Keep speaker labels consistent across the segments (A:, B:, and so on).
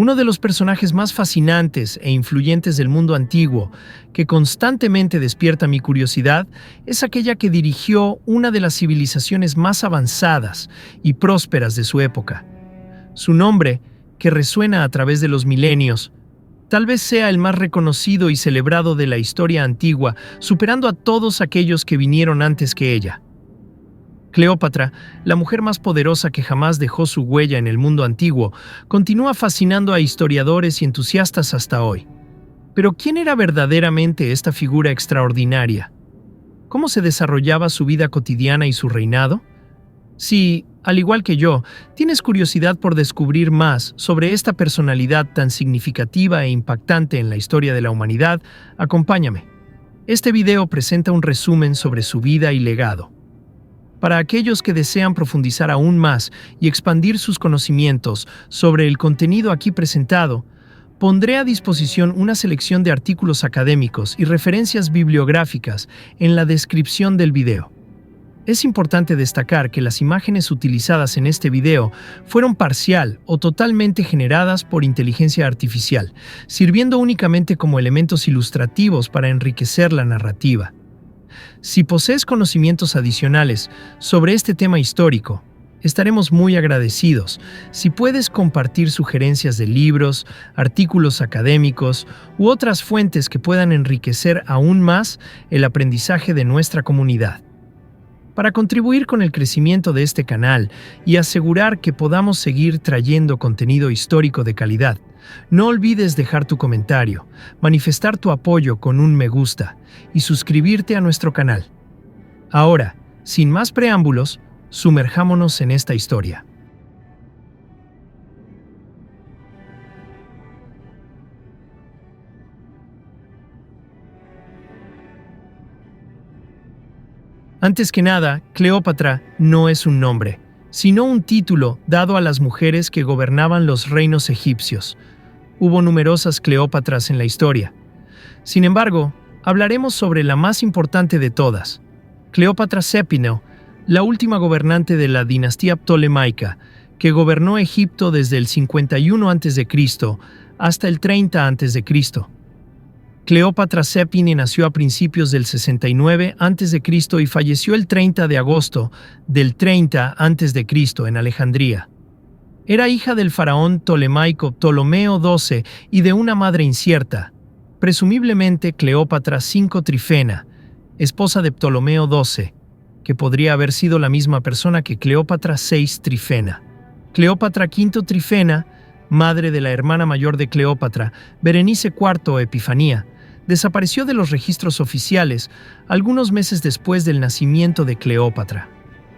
A: Uno de los personajes más fascinantes e influyentes del mundo antiguo, que constantemente despierta mi curiosidad, es aquella que dirigió una de las civilizaciones más avanzadas y prósperas de su época. Su nombre, que resuena a través de los milenios, tal vez sea el más reconocido y celebrado de la historia antigua, superando a todos aquellos que vinieron antes que ella. Cleopatra, la mujer más poderosa que jamás dejó su huella en el mundo antiguo, continúa fascinando a historiadores y entusiastas hasta hoy. Pero ¿quién era verdaderamente esta figura extraordinaria? ¿Cómo se desarrollaba su vida cotidiana y su reinado? Si, al igual que yo, tienes curiosidad por descubrir más sobre esta personalidad tan significativa e impactante en la historia de la humanidad, acompáñame. Este video presenta un resumen sobre su vida y legado. Para aquellos que desean profundizar aún más y expandir sus conocimientos sobre el contenido aquí presentado, pondré a disposición una selección de artículos académicos y referencias bibliográficas en la descripción del video. Es importante destacar que las imágenes utilizadas en este video fueron parcial o totalmente generadas por inteligencia artificial, sirviendo únicamente como elementos ilustrativos para enriquecer la narrativa. Si posees conocimientos adicionales sobre este tema histórico, estaremos muy agradecidos si puedes compartir sugerencias de libros, artículos académicos u otras fuentes que puedan enriquecer aún más el aprendizaje de nuestra comunidad. Para contribuir con el crecimiento de este canal y asegurar que podamos seguir trayendo contenido histórico de calidad, no olvides dejar tu comentario, manifestar tu apoyo con un me gusta y suscribirte a nuestro canal. Ahora, sin más preámbulos, sumerjámonos en esta historia. Antes que nada, Cleopatra no es un nombre, sino un título dado a las mujeres que gobernaban los reinos egipcios. Hubo numerosas Cleópatras en la historia. Sin embargo, hablaremos sobre la más importante de todas, Cleopatra Sépino, la última gobernante de la dinastía ptolemaica, que gobernó Egipto desde el 51 a.C. hasta el 30 a.C. Cleopatra Sépine nació a principios del 69 a.C. y falleció el 30 de agosto del 30 a.C. en Alejandría. Era hija del faraón tolemaico Ptolomeo XII y de una madre incierta, presumiblemente Cleopatra V Trifena, esposa de Ptolomeo XII, que podría haber sido la misma persona que Cleopatra VI Trifena. Cleopatra V Trifena, madre de la hermana mayor de Cleopatra, Berenice IV Epifanía, desapareció de los registros oficiales algunos meses después del nacimiento de Cleopatra.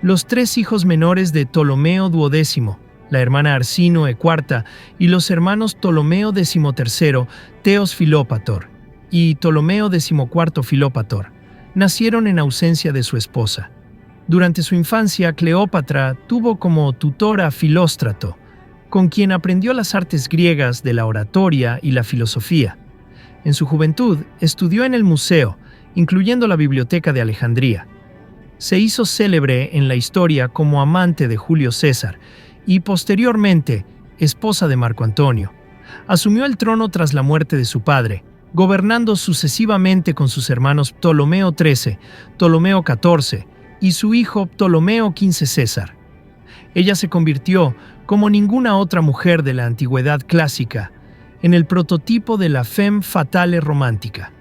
A: Los tres hijos menores de Ptolomeo XII, la hermana Arsínoe IV y los hermanos Ptolomeo XIII, Teos Filópator, y Ptolomeo XIV Filópator, nacieron en ausencia de su esposa. Durante su infancia, Cleopatra tuvo como tutor a Filóstrato, con quien aprendió las artes griegas de la oratoria y la filosofía. En su juventud, estudió en el museo, incluyendo la Biblioteca de Alejandría. Se hizo célebre en la historia como amante de Julio César y, posteriormente, esposa de Marco Antonio. Asumió el trono tras la muerte de su padre, gobernando sucesivamente con sus hermanos Ptolomeo XIII, Ptolomeo XIV y su hijo Ptolomeo XV César. Ella se convirtió, como ninguna otra mujer de la antigüedad clásica, en el prototipo de la femme fatale romántica.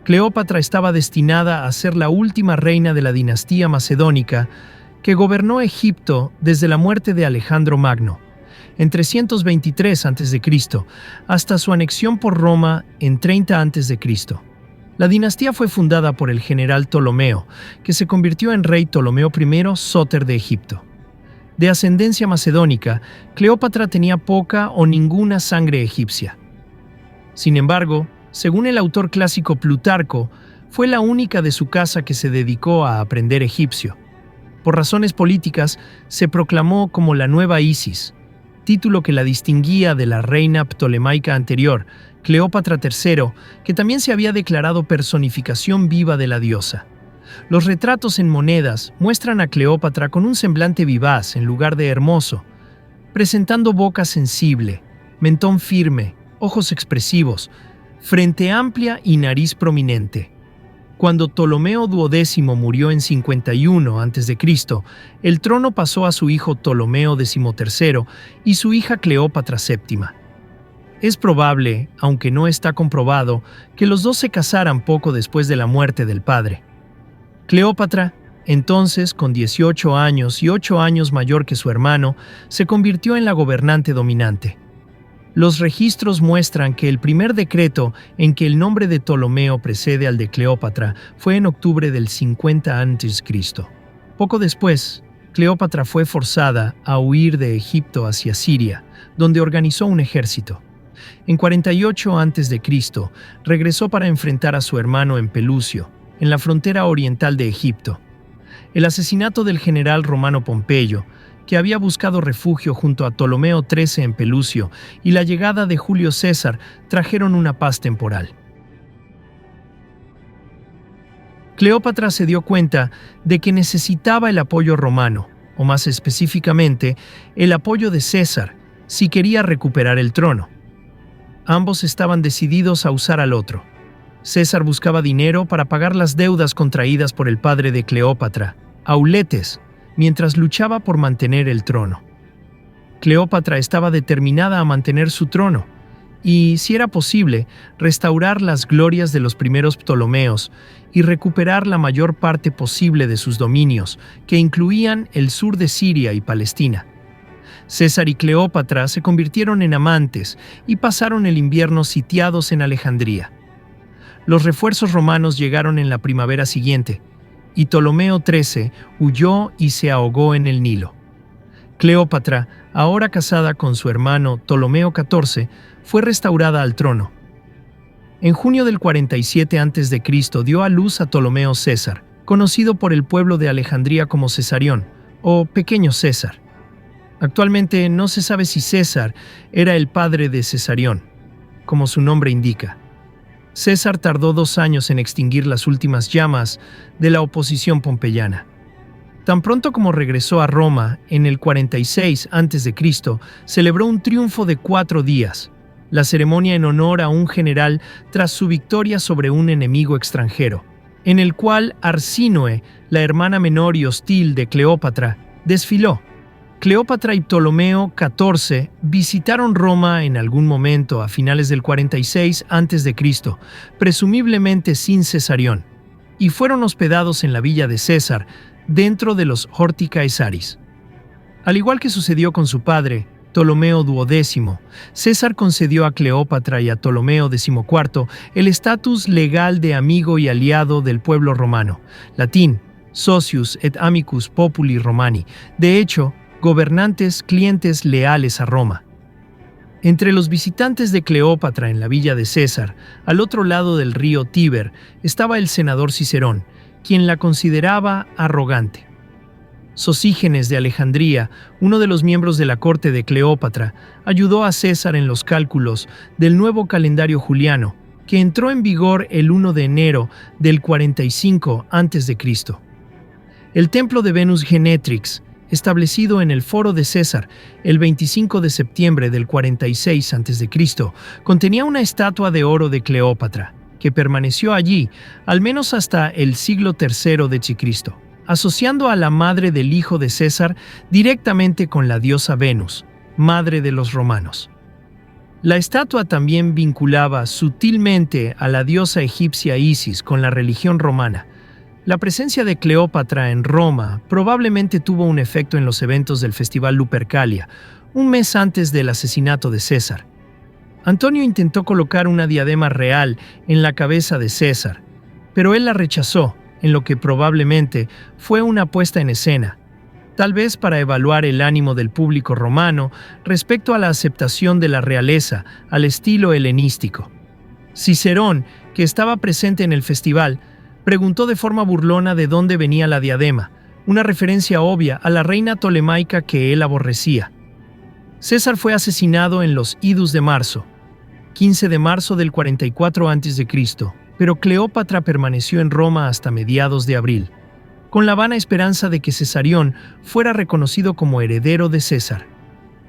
A: Cleopatra estaba destinada a ser la última reina de la dinastía macedónica que gobernó Egipto desde la muerte de Alejandro Magno, en 323 a.C., hasta su anexión por Roma en 30 a.C. La dinastía fue fundada por el general Ptolomeo, que se convirtió en rey Ptolomeo I Sóter de Egipto. De ascendencia macedónica, Cleopatra tenía poca o ninguna sangre egipcia. Sin embargo, según el autor clásico Plutarco, fue la única de su casa que se dedicó a aprender egipcio. Por razones políticas, se proclamó como la nueva Isis, título que la distinguía de la reina ptolemaica anterior, Cleopatra III, que también se había declarado personificación viva de la diosa. Los retratos en monedas muestran a Cleopatra con un semblante vivaz en lugar de hermoso, presentando boca sensible, mentón firme, ojos expresivos, frente amplia y nariz prominente. Cuando Ptolomeo XII murió en 51 a.C., el trono pasó a su hijo Ptolomeo XIII y su hija Cleópatra VII. Es probable, aunque no está comprobado, que los dos se casaran poco después de la muerte del padre. Cleópatra, entonces con 18 años y 8 años mayor que su hermano, se convirtió en la gobernante dominante. Los registros muestran que el primer decreto en que el nombre de Ptolomeo precede al de Cleópatra fue en octubre del 50 a.C. Poco después, Cleópatra fue forzada a huir de Egipto hacia Siria, donde organizó un ejército. En 48 a.C., regresó para enfrentar a su hermano en Pelucio, en la frontera oriental de Egipto. El asesinato del general romano Pompeyo, que había buscado refugio junto a Ptolomeo XIII en Pelucio, y la llegada de Julio César trajeron una paz temporal. Cleópatra se dio cuenta de que necesitaba el apoyo romano, o más específicamente, el apoyo de César, si quería recuperar el trono. Ambos estaban decididos a usar al otro. César buscaba dinero para pagar las deudas contraídas por el padre de Cleópatra, Auletes, mientras luchaba por mantener el trono. Cleópatra estaba determinada a mantener su trono y, si era posible, restaurar las glorias de los primeros Ptolomeos y recuperar la mayor parte posible de sus dominios, que incluían el sur de Siria y Palestina. César y Cleópatra se convirtieron en amantes y pasaron el invierno sitiados en Alejandría. Los refuerzos romanos llegaron en la primavera siguiente, y Ptolomeo XIII huyó y se ahogó en el Nilo. Cleópatra, ahora casada con su hermano Ptolomeo XIV, fue restaurada al trono. En junio del 47 a.C. dio a luz a Ptolomeo César, conocido por el pueblo de Alejandría como Cesarión, o Pequeño César. Actualmente no se sabe si César era el padre de Cesarión, como su nombre indica. César tardó 2 años en extinguir las últimas llamas de la oposición pompeyana. Tan pronto como regresó a Roma en el 46 a.C., celebró un triunfo de 4 días, la ceremonia en honor a un general tras su victoria sobre un enemigo extranjero, en el cual Arsínoe, la hermana menor y hostil de Cleópatra, desfiló. Cleópatra y Ptolomeo XIV visitaron Roma en algún momento a finales del 46 a.C., presumiblemente sin Cesarión, y fueron hospedados en la villa de César, dentro de los Horti Caesaris. Al igual que sucedió con su padre, Ptolomeo XII, César concedió a Cleópatra y a Ptolomeo XIV el estatus legal de amigo y aliado del pueblo romano, latín, socius et amicus populi Romani, de hecho, gobernantes clientes leales a Roma. Entre los visitantes de Cleópatra en la villa de César, al otro lado del río Tíber, estaba el senador Cicerón, quien la consideraba arrogante. Sosígenes de Alejandría, uno de los miembros de la corte de Cleópatra, ayudó a César en los cálculos del nuevo calendario juliano, que entró en vigor el 1 de enero del 45 a.C. El templo de Venus Genetrix, establecido en el Foro de César el 25 de septiembre del 46 a.C., contenía una estatua de oro de Cleópatra, que permaneció allí al menos hasta el siglo III d.C., asociando a la madre del hijo de César directamente con la diosa Venus, madre de los romanos. La estatua también vinculaba sutilmente a la diosa egipcia Isis con la religión romana. La presencia de Cleópatra en Roma probablemente tuvo un efecto en los eventos del Festival Lupercalia, un mes antes del asesinato de César. Antonio intentó colocar una diadema real en la cabeza de César, pero él la rechazó, en lo que probablemente fue una puesta en escena, tal vez para evaluar el ánimo del público romano respecto a la aceptación de la realeza al estilo helenístico. Cicerón, que estaba presente en el festival, preguntó de forma burlona de dónde venía la diadema, una referencia obvia a la reina tolemaica que él aborrecía. César fue asesinado en los Idus de marzo, 15 de marzo del 44 a.C., pero Cleópatra permaneció en Roma hasta mediados de abril, con la vana esperanza de que Cesarión fuera reconocido como heredero de César.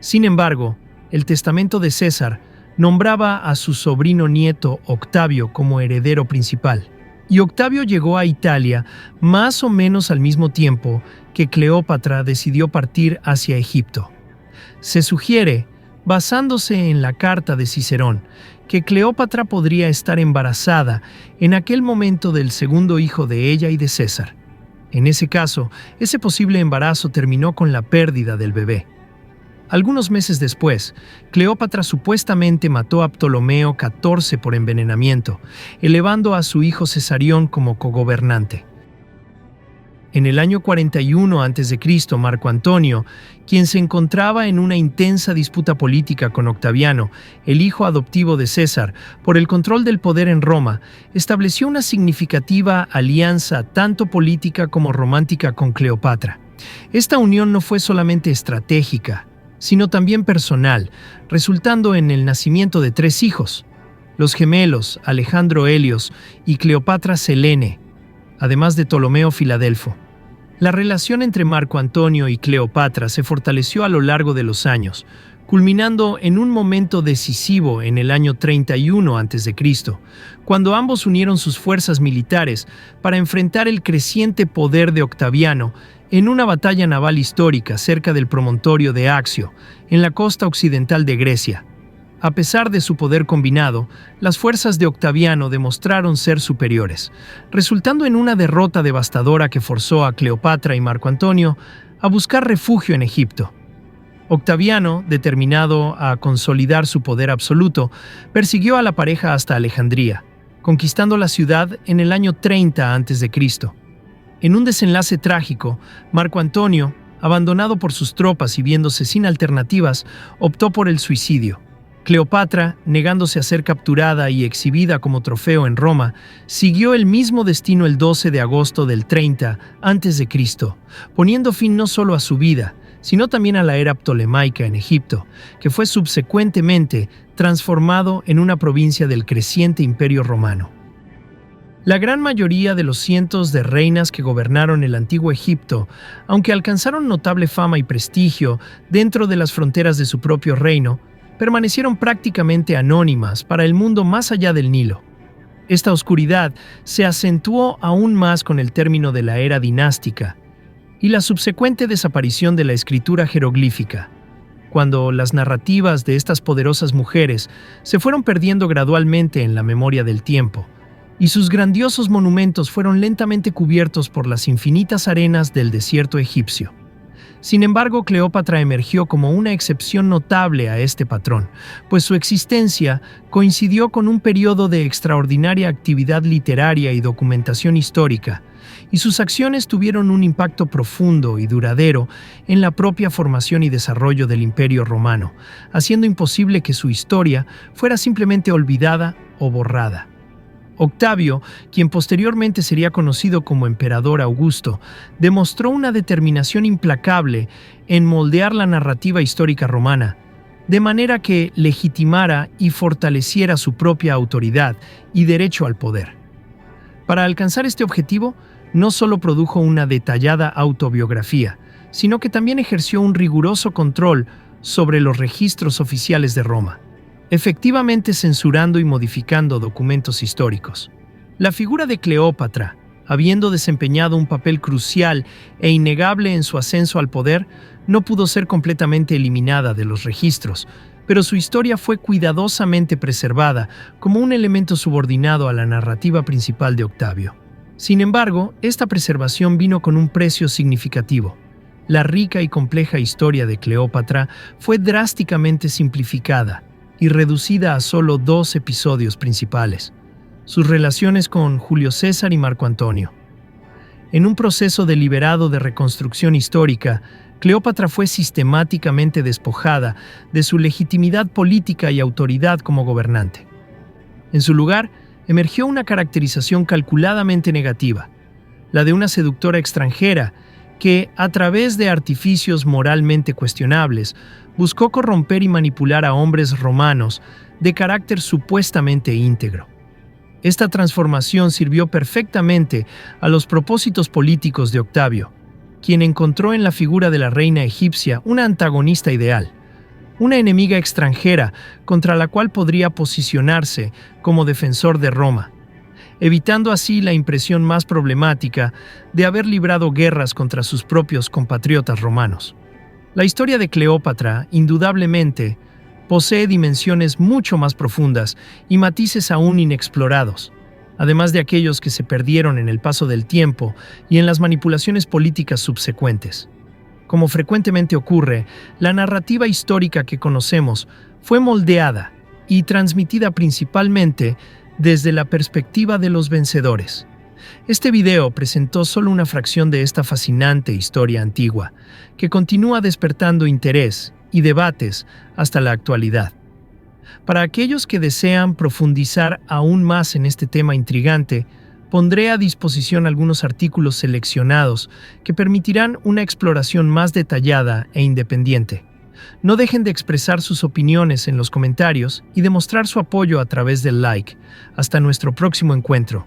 A: Sin embargo, el testamento de César nombraba a su sobrino nieto Octavio como heredero principal. Y Octavio llegó a Italia más o menos al mismo tiempo que Cleopatra decidió partir hacia Egipto. Se sugiere, basándose en la carta de Cicerón, que Cleopatra podría estar embarazada en aquel momento del segundo hijo de ella y de César. En ese caso, ese posible embarazo terminó con la pérdida del bebé. Algunos meses después, Cleopatra supuestamente mató a Ptolomeo XIV por envenenamiento, elevando a su hijo Cesarión como cogobernante. En el año 41 a.C., Marco Antonio, quien se encontraba en una intensa disputa política con Octaviano, el hijo adoptivo de César, por el control del poder en Roma, estableció una significativa alianza tanto política como romántica con Cleopatra. Esta unión no fue solamente estratégica, sino también personal, resultando en el nacimiento de 3 hijos, los gemelos Alejandro Helios y Cleopatra Selene, además de Ptolomeo Filadelfo. La relación entre Marco Antonio y Cleopatra se fortaleció a lo largo de los años, culminando en un momento decisivo en el año 31 a.C., cuando ambos unieron sus fuerzas militares para enfrentar el creciente poder de Octaviano en una batalla naval histórica cerca del promontorio de Accio, en la costa occidental de Grecia. A pesar de su poder combinado, las fuerzas de Octaviano demostraron ser superiores, resultando en una derrota devastadora que forzó a Cleopatra y Marco Antonio a buscar refugio en Egipto. Octaviano, determinado a consolidar su poder absoluto, persiguió a la pareja hasta Alejandría, conquistando la ciudad en el año 30 a.C. En un desenlace trágico, Marco Antonio, abandonado por sus tropas y viéndose sin alternativas, optó por el suicidio. Cleopatra, negándose a ser capturada y exhibida como trofeo en Roma, siguió el mismo destino el 12 de agosto del 30 a.C., poniendo fin no solo a su vida, sino también a la era ptolemaica en Egipto, que fue subsecuentemente transformado en una provincia del creciente Imperio Romano. La gran mayoría de los cientos de reinas que gobernaron el antiguo Egipto, aunque alcanzaron notable fama y prestigio dentro de las fronteras de su propio reino, permanecieron prácticamente anónimas para el mundo más allá del Nilo. Esta oscuridad se acentuó aún más con el término de la era dinástica y la subsecuente desaparición de la escritura jeroglífica, cuando las narrativas de estas poderosas mujeres se fueron perdiendo gradualmente en la memoria del tiempo, y sus grandiosos monumentos fueron lentamente cubiertos por las infinitas arenas del desierto egipcio. Sin embargo, Cleopatra emergió como una excepción notable a este patrón, pues su existencia coincidió con un periodo de extraordinaria actividad literaria y documentación histórica, y sus acciones tuvieron un impacto profundo y duradero en la propia formación y desarrollo del Imperio Romano, haciendo imposible que su historia fuera simplemente olvidada o borrada. Octavio, quien posteriormente sería conocido como Emperador Augusto, demostró una determinación implacable en moldear la narrativa histórica romana, de manera que legitimara y fortaleciera su propia autoridad y derecho al poder. Para alcanzar este objetivo, no solo produjo una detallada autobiografía, sino que también ejerció un riguroso control sobre los registros oficiales de Roma, efectivamente censurando y modificando documentos históricos. La figura de Cleopatra, habiendo desempeñado un papel crucial e innegable en su ascenso al poder, no pudo ser completamente eliminada de los registros, pero su historia fue cuidadosamente preservada como un elemento subordinado a la narrativa principal de Octavio. Sin embargo, esta preservación vino con un precio significativo. La rica y compleja historia de Cleopatra fue drásticamente simplificada y reducida a solo 2 episodios principales: sus relaciones con Julio César y Marco Antonio. En un proceso deliberado de reconstrucción histórica, Cleopatra fue sistemáticamente despojada de su legitimidad política y autoridad como gobernante. En su lugar, emergió una caracterización calculadamente negativa, la de una seductora extranjera que, a través de artificios moralmente cuestionables, buscó corromper y manipular a hombres romanos de carácter supuestamente íntegro. Esta transformación sirvió perfectamente a los propósitos políticos de Octavio, quien encontró en la figura de la reina egipcia una antagonista ideal, una enemiga extranjera contra la cual podría posicionarse como defensor de Roma, evitando así la impresión más problemática de haber librado guerras contra sus propios compatriotas romanos. La historia de Cleopatra, indudablemente, posee dimensiones mucho más profundas y matices aún inexplorados, además de aquellos que se perdieron en el paso del tiempo y en las manipulaciones políticas subsecuentes. Como frecuentemente ocurre, la narrativa histórica que conocemos fue moldeada y transmitida principalmente desde la perspectiva de los vencedores. Este video presentó solo una fracción de esta fascinante historia antigua, que continúa despertando interés y debates hasta la actualidad. Para aquellos que desean profundizar aún más en este tema intrigante, pondré a disposición algunos artículos seleccionados que permitirán una exploración más detallada e independiente. No dejen de expresar sus opiniones en los comentarios y demostrar su apoyo a través del like. Hasta nuestro próximo encuentro.